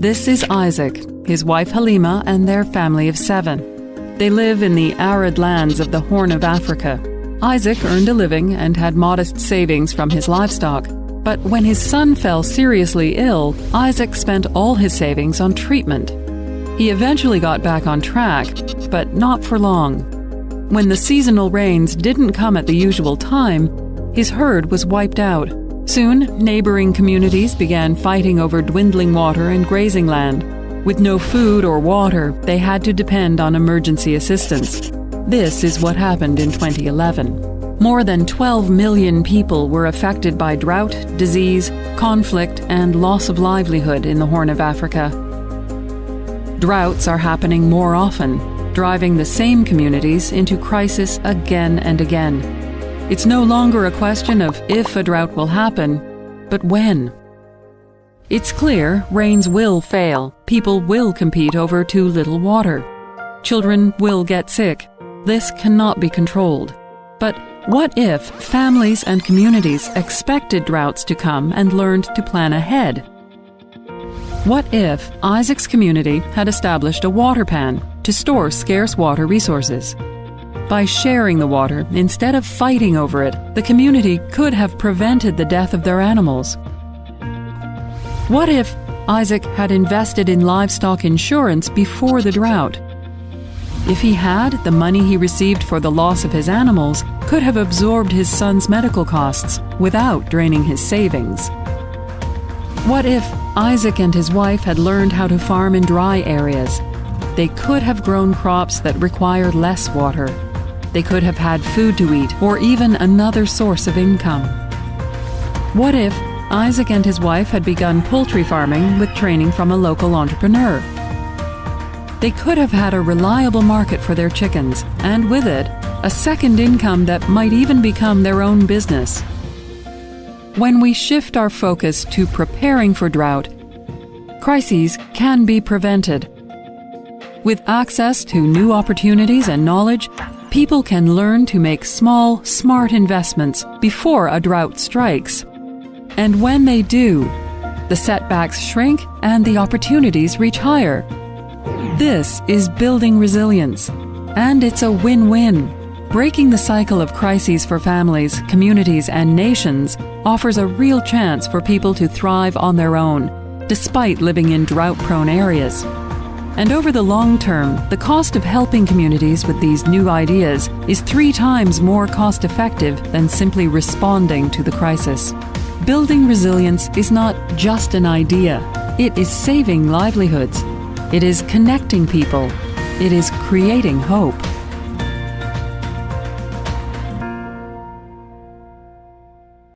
This is Isaack, his wife Halima, and their family of 7. They live in the arid lands of the Horn of Africa. Isaack earned a living and had modest savings from his livestock. But when his son fell seriously ill, Isaack spent all his savings on treatment. He eventually got back on track, but not for long. When the seasonal rains didn't come at the usual time, his herd was wiped out. Soon, neighboring communities began fighting over dwindling water and grazing land. With no food or water, they had to depend on emergency assistance. This is what happened in 2011. More than 12 million people were affected by drought, disease, conflict, and loss of livelihood in the Horn of Africa. Droughts are happening more often, driving the same communities into crisis again and again. It's no longer a question of if a drought will happen, but when. It's clear rains will fail. People will compete over too little water. Children will get sick. This cannot be controlled. But what if families and communities expected droughts to come and learned to plan ahead? What if Isaack's community had established a water pan to store scarce water resources? By sharing the water instead of fighting over it, the community could have prevented the death of their animals. What if Isaack had invested in livestock insurance before the drought? If he had, the money he received for the loss of his animals could have absorbed his son's medical costs without draining his savings. What if Isaack and his wife had learned how to farm in dry areas? They could have grown crops that required less water. They could have had food to eat, or even another source of income. What if Isaack and his wife had begun poultry farming with training from a local entrepreneur? They could have had a reliable market for their chickens, and with it, a second income that might even become their own business. When we shift our focus to preparing for drought, crises can be prevented. With access to new opportunities and knowledge, people can learn to make small, smart investments before a drought strikes. And when they do, the setbacks shrink and the opportunities reach higher. This is building resilience, and it's a win-win. Breaking the cycle of crises for families, communities, and nations offers a real chance for people to thrive on their own, despite living in drought-prone areas. And over the long term, the cost of helping communities with these new ideas is 3 times more cost-effective than simply responding to the crisis. Building resilience is not just an idea. It is saving livelihoods. It is connecting people. It is creating hope.